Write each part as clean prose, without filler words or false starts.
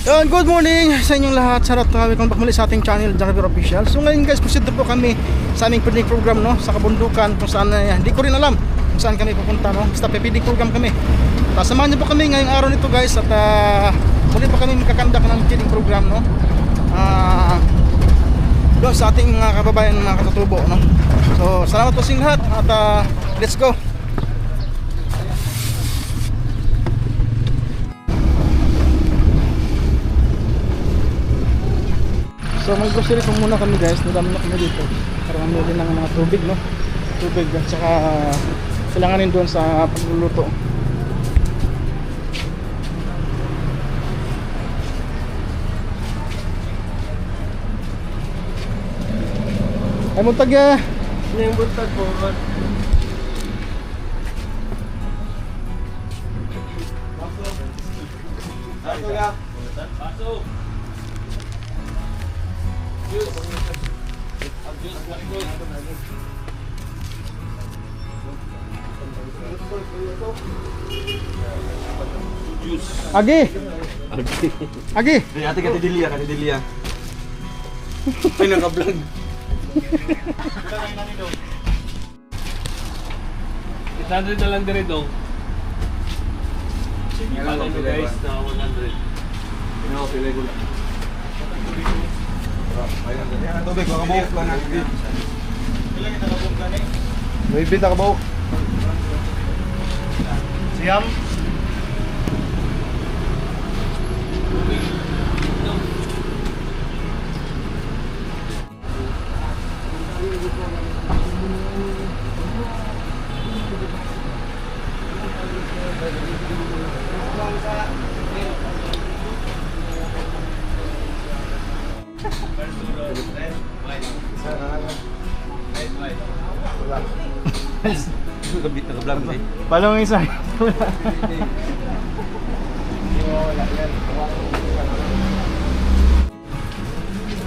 Yan, good morning sa inyong lahat. Sarap na welcome back muli sa ating channel, John Rivera Official. So ngayon guys, proceed po kami sa aming picnic program, no, sa kabundukan kung saan, hindi ko rin alam kung saan kami pupunta, no. Basta picnic program kami. Samahan niyo po kami ngayong araw nito guys. At muli po kami magkakandak ng picnic program, no, doon sa ating mga kababayan, mga katutubo, no. So salamat po sa lahat at let's go. So mag-grocery po muna kami guys, nadami na kami dito para mamili ng mga tubig, no? Tubig at saka kailanganin doon sa pagluluto. Ay muntag ya! Ano yung buntag po? Baso ya! Baso! Agi! Agi! Ate katidilia, katidilia. Ay, naka-vlog. Itandre na lang din ito. Pala nyo guys na 100. Ano, pilay ko lang. Ayan, tubig, makabuhok lang natin. Ilang ito nakabuhok lang eh? Maybe nakabuhok. Siyam? Naka-vlog eh. Paano ang isa?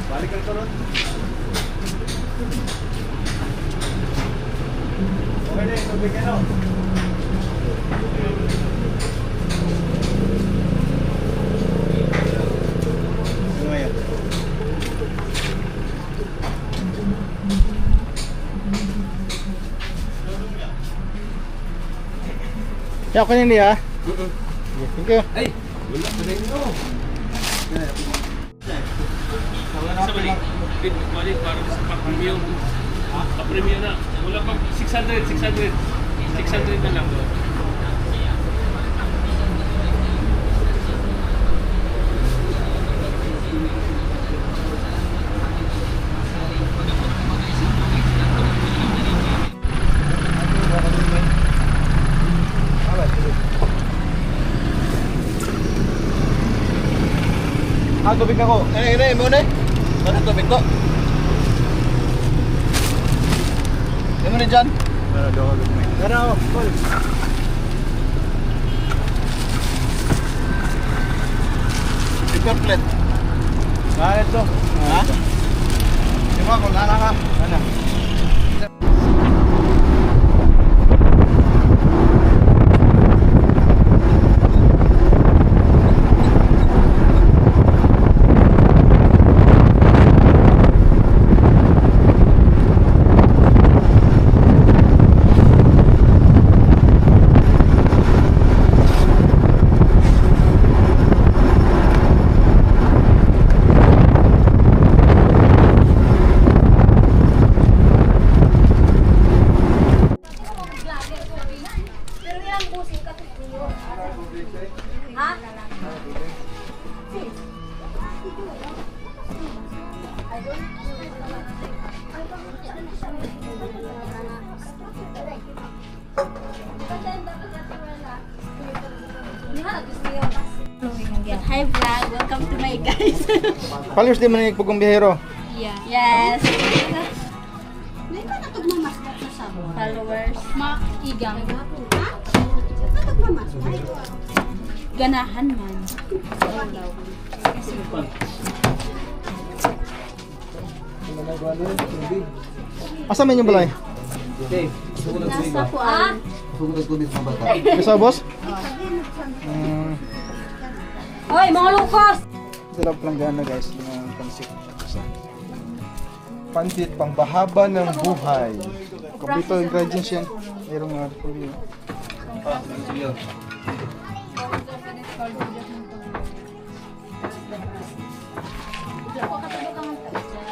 Balik ang turun. Okay na, tubig ka na. Ano yan? Ya, ako nini ha? Thank you. Ay! Wala pa rin ito. Sa balik para sa pa-premium. Pa-premium na. Wala pang 600 na lang. Tubig ako. Ano muna? Ano tubig ko? Ano muna dyan? Pero, cool. Paper plate. Bakit to? Ha? Di ba, kung lala ka? Ano? Hi vlog, welcome to my guys. Followers din man yung pugong bihero. Yeah. Yes. May ba natugmamaskat na sabon? Followers. Igang. Ha? Natugmamaskat? Ganahan man. Kasi Asa man yung balay? nasa puan. Bisa boss? Hoy, mga lukos! Tilap planggana guys, yung pansit. Pansit pangbahaba ng buhay. Kompleto ingredients yan. Mayroong mga puli. Ako katulog ang magkakasya.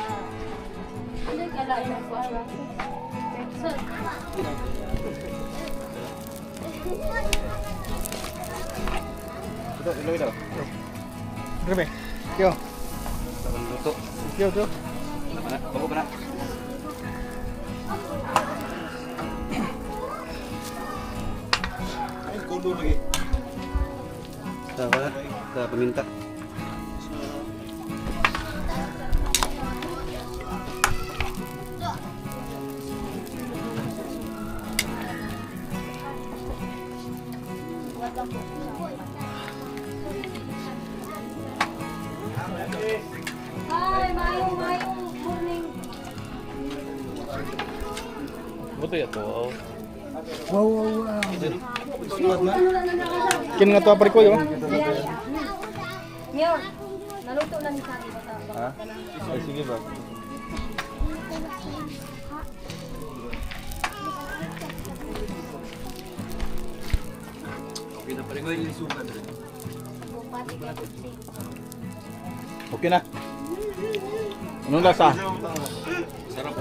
Hindi kailangan ng para. So, Ilo. Grabe. Yo. Luto. Yo, yo. Bago ba na? Ay, kulo lagi. Sa paminta. hi, mayong morning. Buto yan to. Wow, wow, wow. Kin nga to pare ko yo. Mayor, naluto na ni Sari. Ha? Ay, sige ba? Okay na pare ko yung suka na. Okay na. Anong lasa? Sarap.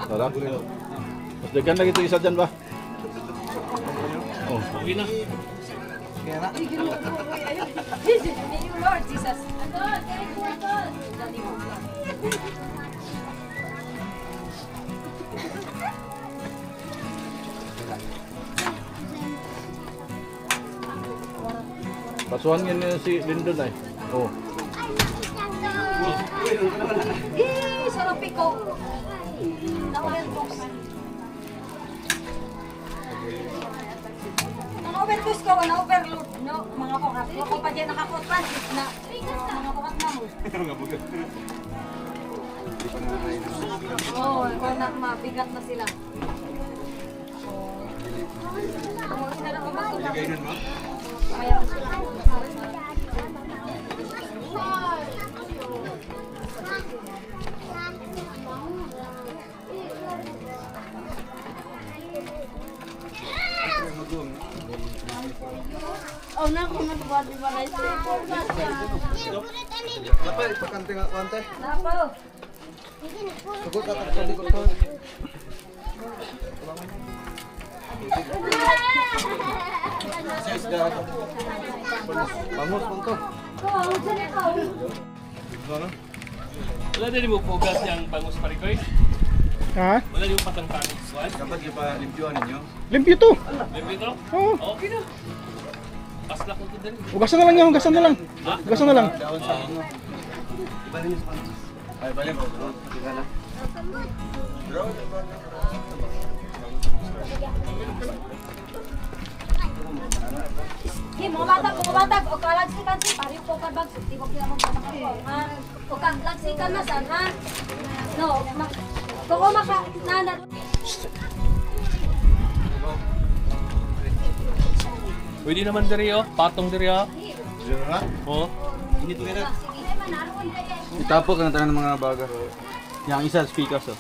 Sarap. Mas dagan lagi ito isa dyan ba? Oh. Okay na. Thank you, Lord Jesus. Adol, thank you, Adol. Dali mo. Pasuhan yun si Lindon ay. Oh. Sarap iko. Na-overcook. Na-overcook ko, na-overload. No, mga kukat. Ako pa dyan nakakutpan. Na, mga kukat na mo. Oo, ikaw na mabigat na sila. Oo, isa lang ko magtulak. Kaya oh, na kung natuwa di ba guys? Dapat ipakante nga konti. Napo. Sugot ka sa likod ko. Bangus mo to. Oh, saan ikaw? Ano? Wala din mo pugas yung bangus parikoy. Ha? Wala din mo patang-patang. What? Dapat ipa-limpyuan ninyo. Limpyo to. Bebe ko? Oo. Okay na. Pasla ko din. Ugasan na lang yan, ugasan na lang. Ha? Ugasan na lang. Daon sa ano. Iba ninyo sa panos. Ay, balik ko. Sige na. Hey, mga bata, o kalagsikan si pari ko ka bag, di ko kaya magpapakaw. Ha? O kalagsikan na san, ha? No, kung maka, nana. Pwede naman diri oh. Patong diri oh. Diyan na. Oh. Hindi to kaya. Itapok ang tangan ng mga baga. Yang isa speakers oh.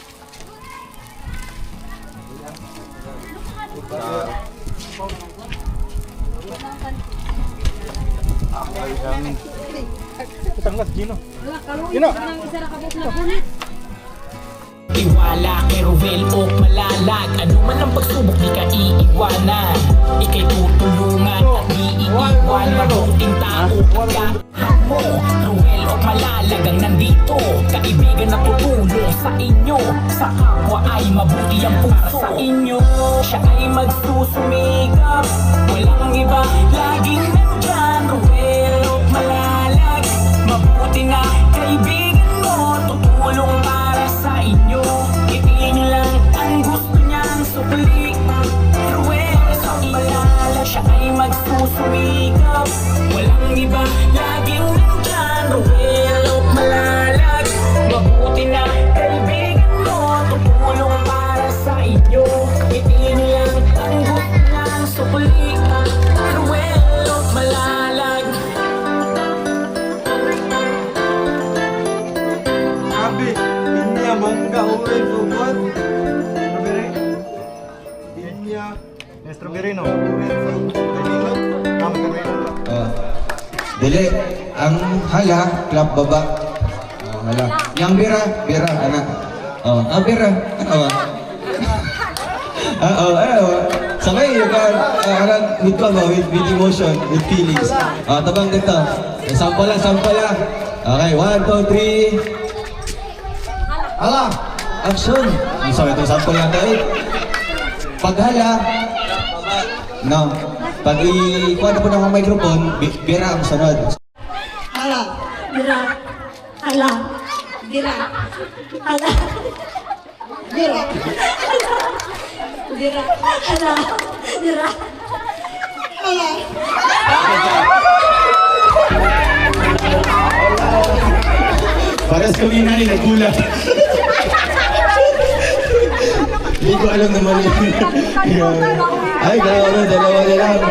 Ay, hangin. Tanglas, Gino. Kaluin Gino. ka ng isa na kabuk na punit. Iwala kay Ruel o malalag. Ano man ang pagsubok di ka iiwanan. Ika'y tutulungan at di iiwan. Mabuting tao ka mo. Ruel o malalag ang nandito. Kaibigan na tutulong sa inyo. Sa kapwa ay mabuti ang puso sa inyo. Siya ay magsusumikap. Walang iba, laging nandyan. Ruel o malalag. Mabuti na kaibigan mo. Tutulong para sa inyo. Itiin lang ang gusto niyang supli. Ruel sa malala, siya ay magsusumikap. Walang iba, laging nandyan. Ruel o malalag. Mabuti na kaibigan mo. Tutulong para sa inyo. Itiin lang ang gusto niyang supli. Ruel o malalag. Strawberry no? Dili, ang hala, club baba. Hala. Yang bira, anak. Bira, ano ba? Sakay, you can, with ka ba, with emotion, with feelings. Tabang dito. Sample lang. Okay, 1, 2, 3. Hala, action. Sorry, ito sample lang tayo. Paghala, no. Pag ikuha na po ng microphone, bira ang sunod. Hala, bira. Hala, bira. Hala, bira. Bira. Hala, bira. Hala. Paras kami na rin, nagulat. Hindi ko alam naman yun. Ay, dalawa na lang.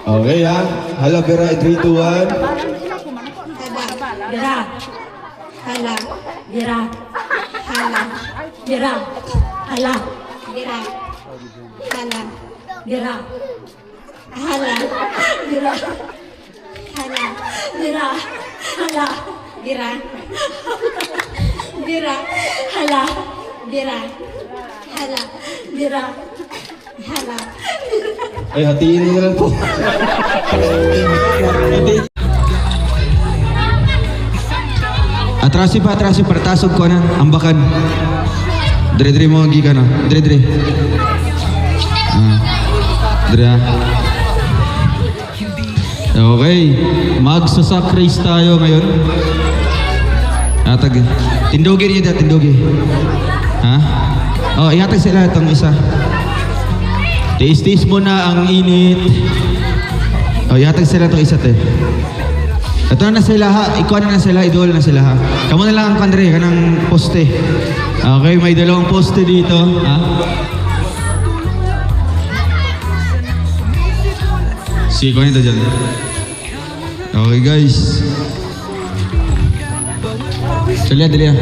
Okay ha. Hala, Bera, 3, 2, 1. Bira. Hala, bira. Hala, bira. Hala, bira. Hala, bira. Hala, bira. Hala, bira. Hala, bira. Bira. Hala, bira. Hala, bira. Hala. Ay, hatiin nyo na lang po. Atrasi pa, para tasog ko na. Ambakan. Dire mo, giga na. Dire. Dire ha. Okay. Magsasakris tayo ngayon. Tindugin niyo dyan, tindugin. Ha? Ihatag sila itong isa. Tiis-tiis mo na ang init. Ihatag sila itong isa, te. Ito na sila ha. Ikuha na sila, idol na sila ha. Kamu na lang ang kandre, kanang poste. Okay, may dalawang poste dito. Ha? Sige, kuha nito dyan. Okay, guys. Dali ha.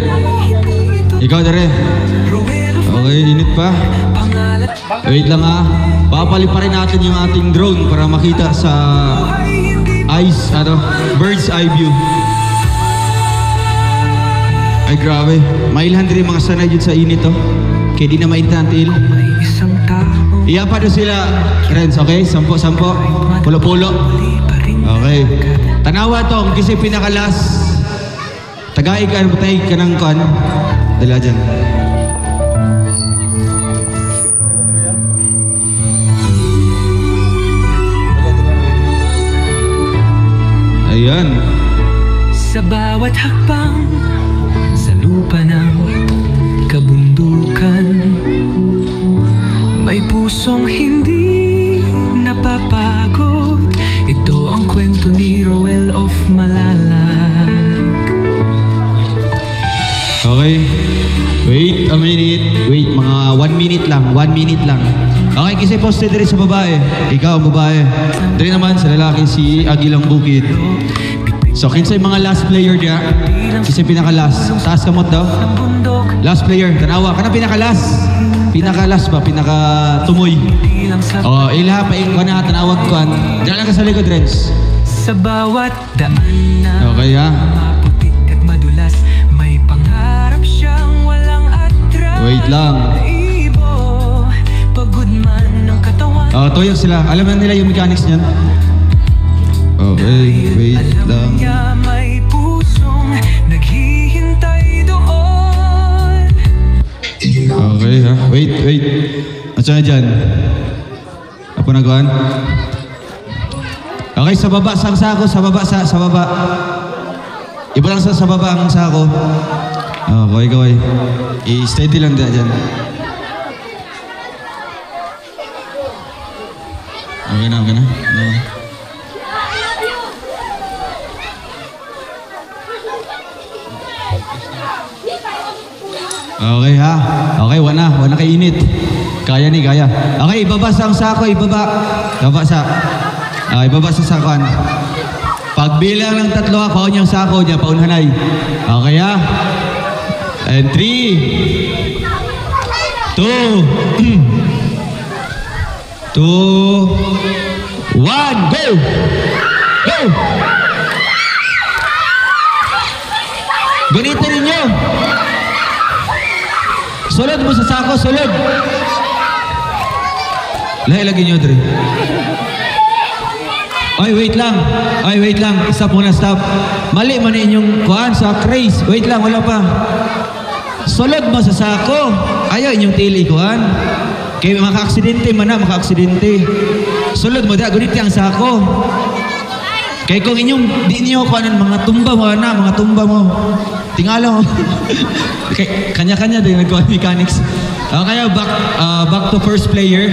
Ikaw, dali. Okay, init pa. Wait lang ha. Papalip pa rin natin yung ating drone para makita sa bird's eye view. Ay grabe. Mailhan din mga sanay dyan sa init to. Kaya di na maintantil. Iya pa doon sila, friends, okay? 10, pulo-pulo. Okay. Tanawa tong kasi pinakalas. Tagaig ka ng kan. Dala dyan. Ayan. Sa bawat hakbang sa lupa ng kabundukan, may pusong hindi napapagod. Ito ang kwento ni Roel of Malalag. Okay. Wait a minute. Wait, mga 1 minute lang. 1 minute lang. Okay, kasi posted rin sa babae. Ikaw ang babae. Dali naman sa lalaki si Agilang Bukid. So, kinsa yung mga last player niya? Kasi pinaka-last. Taas kamot daw. Last player. Tanawa. Kanang pinaka-last? Pinaka-last ba? Pinaka-tumoy. Ilaha pa ikaw na. Tanawag ko. Diyan lang ka sa likod, Renz. Sa bawat daan na Okay, ha? maputi at madulas, may pangarap siyang walang atras. Wait lang. Ibo, pagod man ng katawan. Tuyok sila. Alam na nila yung mechanics niyan. Okay, wait lang. Niya may pusong naghihintay doon. Okay, ha? Wait. Asa na dyan? Apo nagawan? Okay, sa baba, sa sako, sa baba. Iba lang sa baba ang sako. Okay. I-steady lang dyan. Okay na. Okay ha. Okay, wala kainit. Kaya. Okay, ibaba sa ang sako, ibaba sa sakuan. Pagbilang ng 3 ha, kaon yung sako niya, paunhanay. Okay ha? And 3, 2, 1, go! Go! Gunitin ninyo. Sulod mo sa sako, sulod. Lagyan nyo, Dre. Ay, wait lang. Stop muna, stop. Mali man inyong kuhaan sa craze. Wait lang, wala pa. Sulod mo sa sako. Ayaw inyong tili kuhaan. Kaya maka-aksidente man na, maka-aksidente. Sulod mo, gunit ang sako. Kaya kung inyong, di niyo kuhanan, mga tumba mo na, mga tumba mo. Tingala mo. Kanya-kanya din nagkuhan mechanics. Kaya back to first player.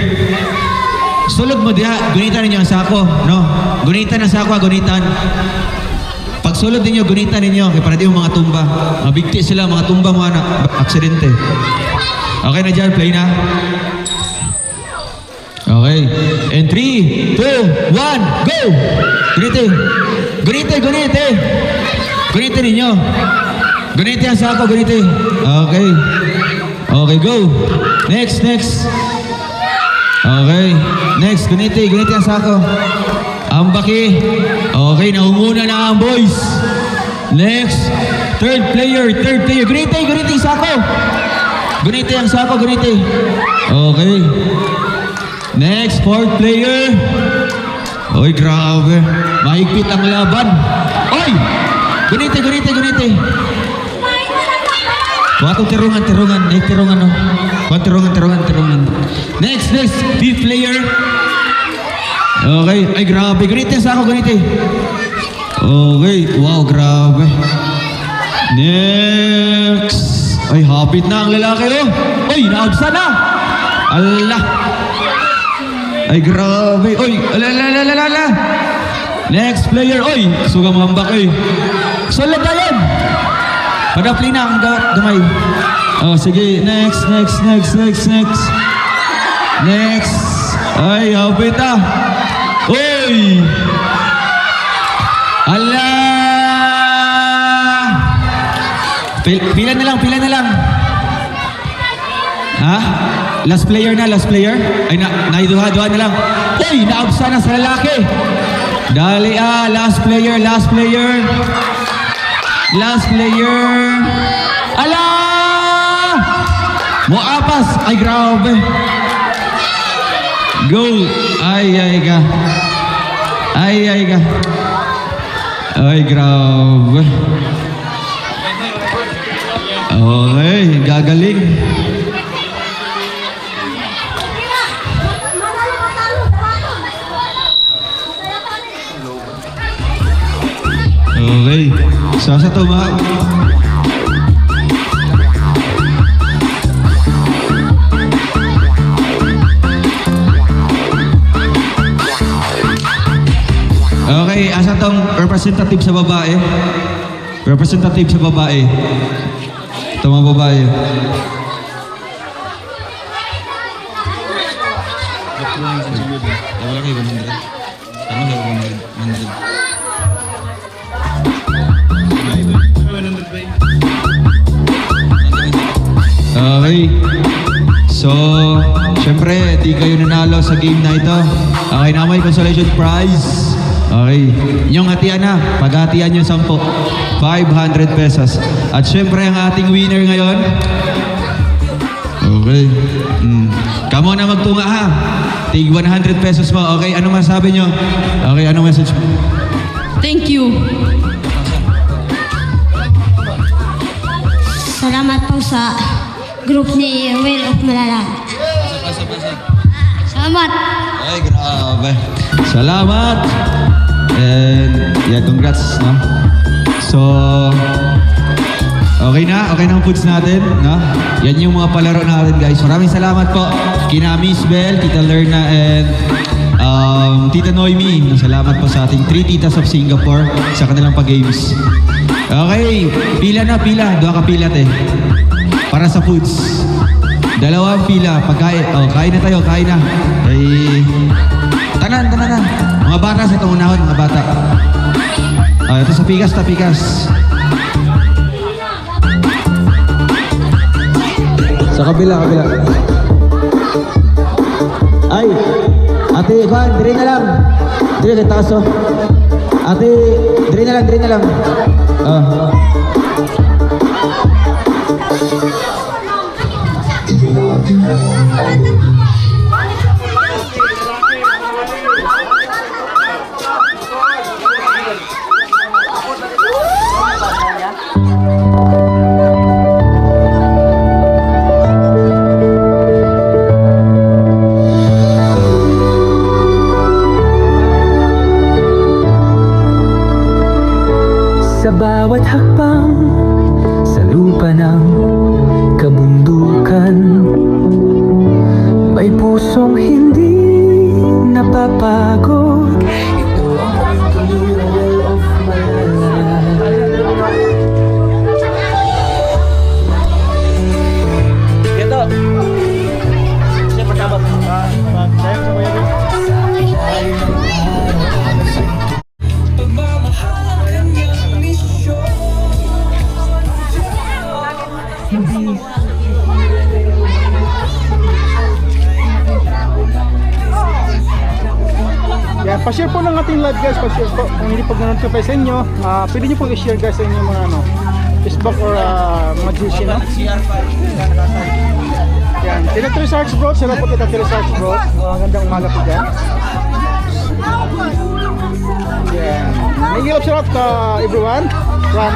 Sulod mo diha, gunitan ninyo ang sako, no? Gunitan ang sako, gunitan. Pag sulod ninyo, gunitan ninyo, kaya para di mo mga tumba. Mabigti sila, mga tumba mo na, aksidente. Okay na dyan, play na. Okay. And 3, 2, 1, go! Gunitin. Gunitin ninyo. Gunitin ang sako, gunitin. Okay. Okay, go. Next. Okay. Next, guniti ang sako. Ang baki. Okay, naunguna na ang boys. Next, third player. Guniti ang sako. Guniti ang sako, guniti. Okay. Next, fourth player. Oy, grabe. Mahigpit ang laban. Oy! Guniti. Kuha tirungan. Tirungan, no? Kuha tirungan. Next, fifth player. Okay. Ay, grabe. Guniti sa ako, guniti. Okay. Wow, grabe. Next. Ay, hapit na ang lalaki, oh. Oy, naabsa na. Allah. Ay, grabe. Oy, ala. Next player. Oy, sugang mambak, eh. Solid na yan. Padapli na ang gamay. Oh, sige. Next. Ay, hapit na. Oy! Allah! Pila na lang. Ha? Last player? Ay, naiduha na lang. Uy, naabsa na sa lalaki. Dali last player. Ala! Muapas! Ay, grabe. Go! Ay, ka. Ay, grabe. Okay, gagaling. Okay. Sa to ba? Okay, asa tong representative sa babae? Ito mga babae. Wala kayo 100. Tama daw 100. Okay. So, syempre, di kayo nanalo sa game na ito. Okay na, may consolation prize. Okay. Inyong hatian na. Paghatian yung 10. 500 pesos. At syempre, ang ating winner ngayon. Okay. Kamo na magtunga ha. Tig 100 pesos mo. Okay, ano masabi nyo? Okay, anong message mo? Thank you. Salamat po sa group ni Will of Malalag. Salamat. Ay, grabe. Salamat. And, yeah, congrats, no? So, okay na ang foods natin, no? Yan yung mga palaro natin, guys. Maraming salamat po kina Miss Bell, Tita Lerna, and Tita Noemi. Salamat po sa ating 3 titas of Singapore sa kanilang pag-games. Okay, pila. 2 ka pila, te. Para sa foods. 2 pila. Pagkain. Oh, kain na tayo, kain na. Ay, tanan na. Mga bata sa itong unahon, mga bata. Ito sa pikas, tapikas. Sa kabila. Ay, ate, Juan, dire na lang. Dire kay taso. Ate, dire na lang. Sa bawat hakbang sa lupa ng kabundukan, may pusong hindi napapagod. Ito ang renewal of my life. Ito. Siya patama. Sayang sa bayan. Pagmamahal ang kanyang misyon. Hindi Yan, pa-share po ng ating live guys, pa-share po. Kung hindi pa ganun pa sa inyo, pwede nyo po i-share guys sa inyo mga Facebook or mga GC, no? Yan, Tina Tresarts bro, sila po kita Tresarts bro. Magandang umaga po dyan. Yan, may ilap shout ka everyone from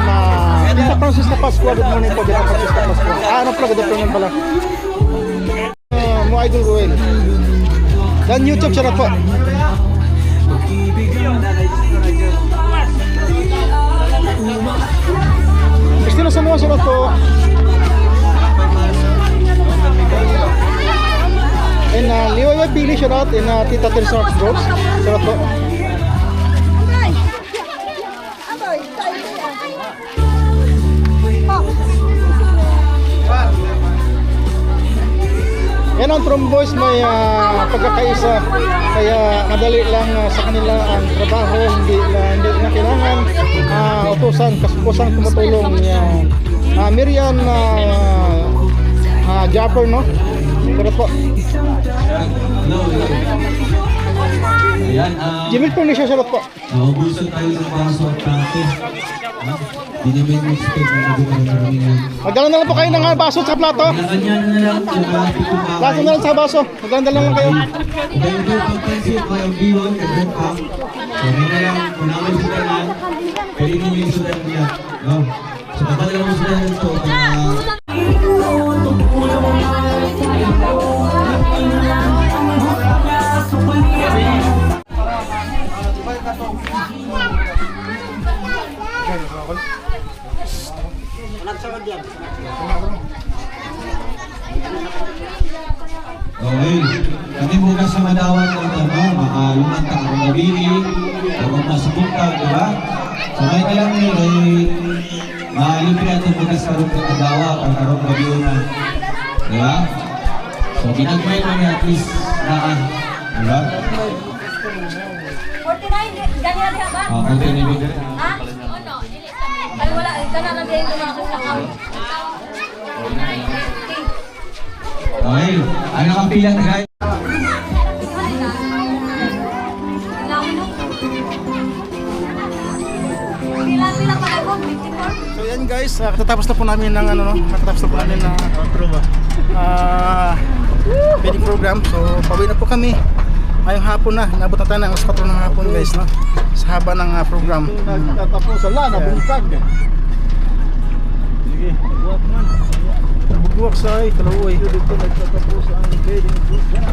Tita Francisca Pascua. Good morning po, Tita Francisca Pascua. Ano pala, good afternoon pala. Mo Idol Ruel. Dan YouTube shout po. Christina Samoa, salat po. And Liwaya Pili, salat. And Tita Tresarts bro, salat po. Yan ang Tromboys, may pagkakaisa, kaya madali lang sa kanila ang trabaho, hindi na kailangan utusan, kaspusan tumutulong. Yan. Miriam Japper, no? Pero po. Ayan, Jimmy po siya, salat po. naubusan tayo ng baso at plato. Hindi namin expect na magiging kami ngayon. Magdala na lang po kayo ng baso at plato. Kanya na lang, tsaka itumakay. Plato na lang sa baso. Magdala na lang kayo. Dahil doon pagpansin ko yung B1 at then up. So, hindi na lang, kung namin sila na, pwede nyo yung sudan niya. No? So, kapag alam mo sila nito, okay, kami bukas sa madawat ng lumanta ang mabili, o masubukta, di ba? So may alam nyo, libre natin bukas sa rumpa ng dawa, ang karong gabiyo na. Di ba? So ginagmay mo niya at least naan. Di ba? 49, ganyan na ba? Okay, nibig. Ha? Ay, wala. Kana na din lumakas na ako. Okay, ano kang pila na guys? Pila pa ako, 54. So yan guys, katatapos na po namin ng feeding program. So pauwi na po kami. Ngayong hapon na, inabot na tayo ng alas 4 ng hapon guys, no? Sa haba ng program. Nagtatapos ala, nabuntag. Sige, buwak man. Bugwak sa ay, kalaway. Dito nagtatapos ang feeding program.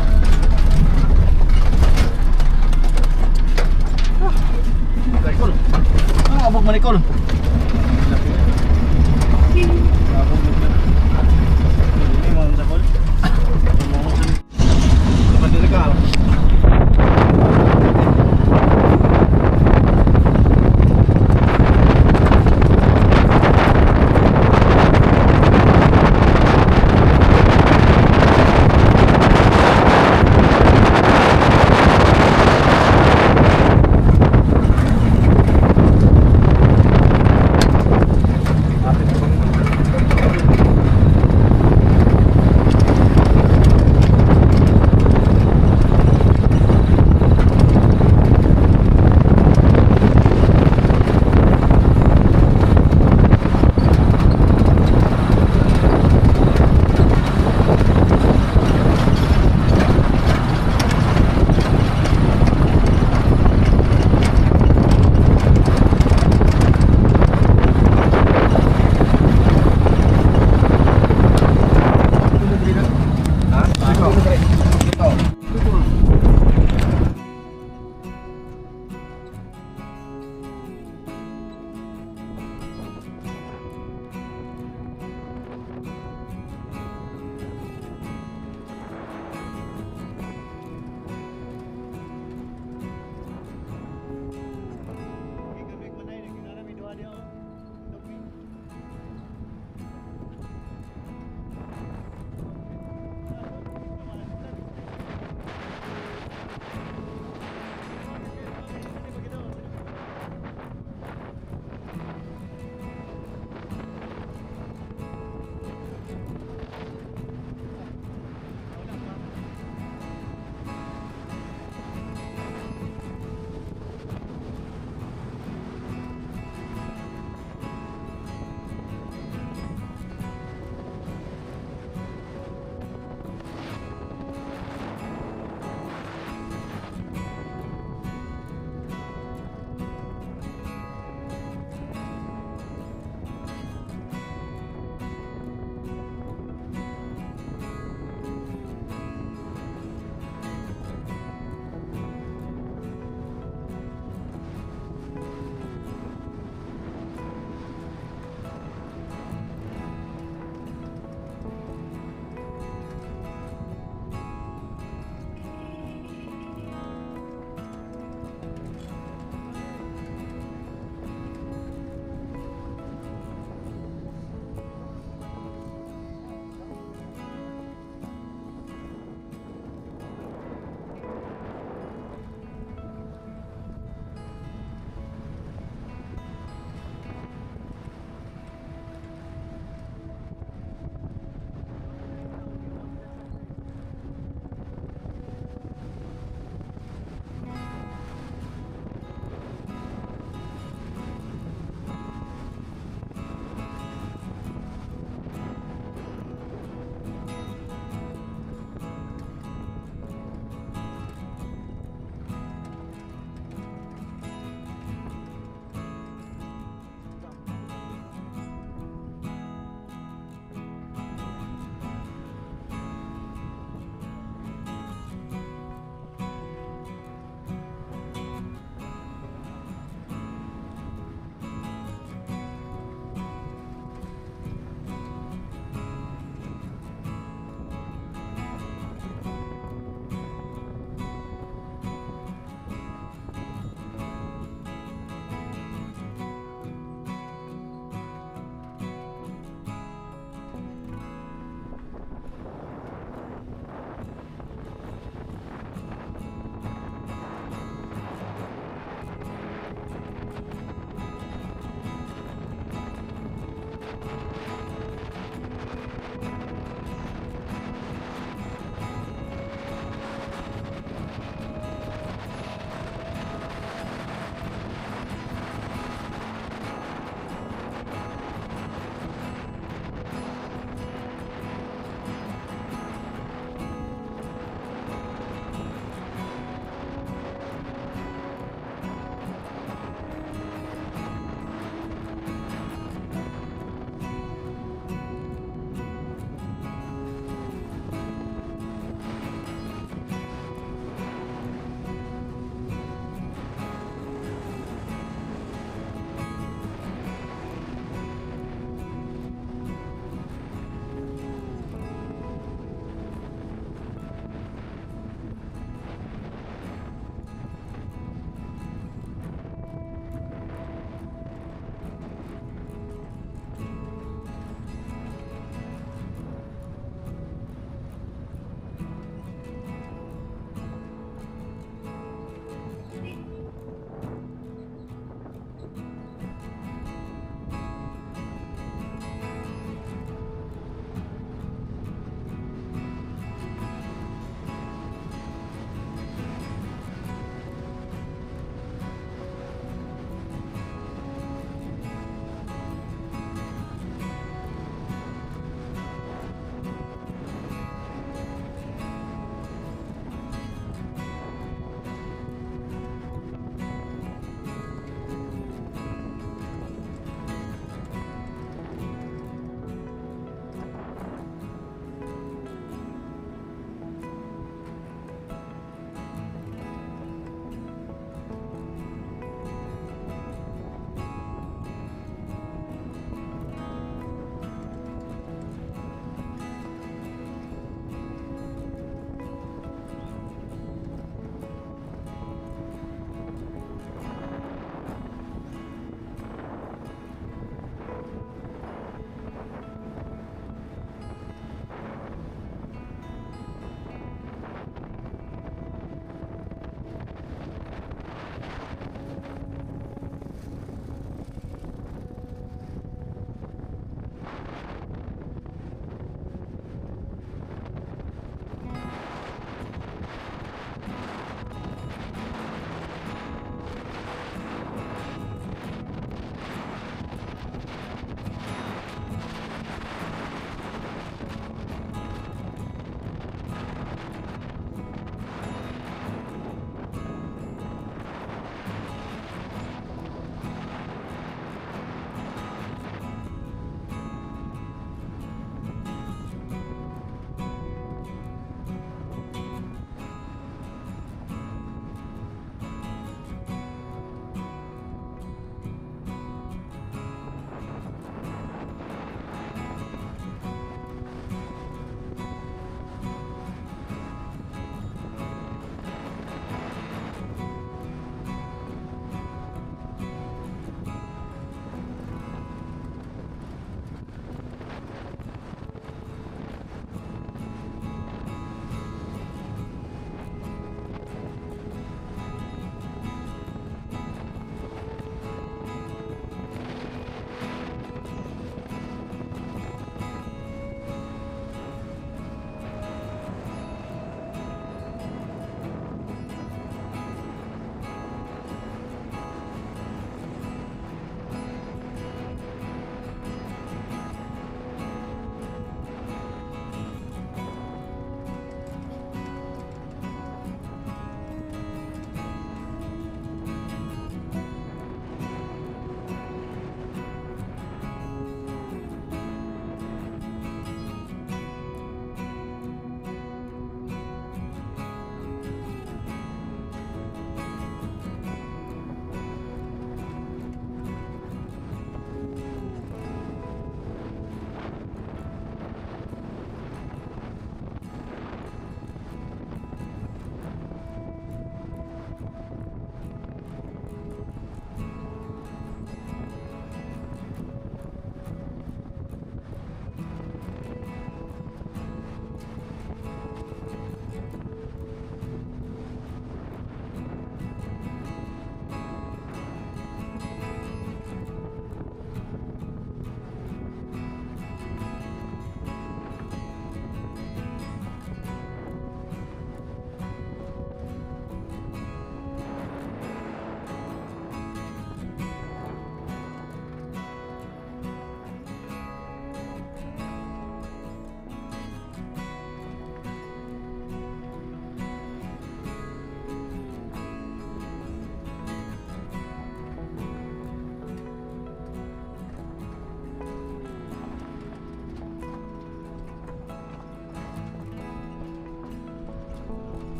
Nicole. Abog man Nicole. Abog man. Ini mau Nicole. Mau delegado.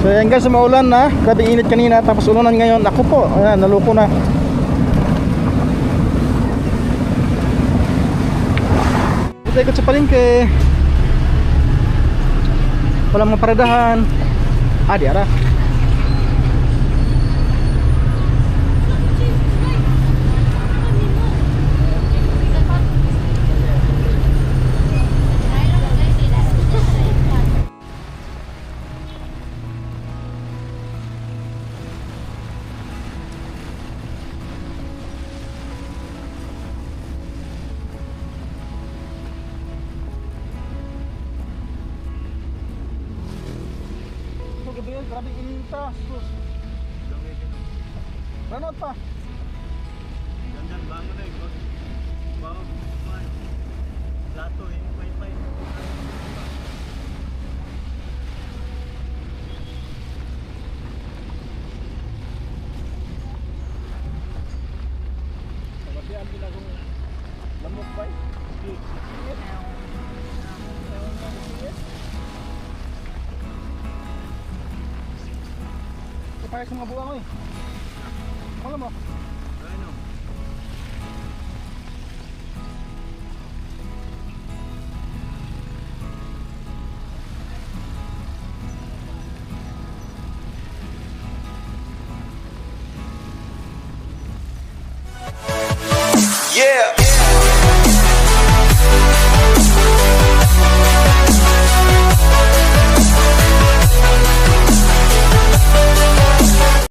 So ayan guys, maulan na. Grabe init kanina, tapos ulunan ngayon. Ako po, ayan, naluko na. Dito ikot sa palengke. Walang mga paradahan. Di ara. Gabriel, grabe inita. Sus. Ranot pa. Jangan bangun na ikot. Bawa kumain. Plato yung pay-pay. Sababihan ginagong lamok ba? Kapayas ng mga buwang, oy. Alam mo? Ano? Yeah.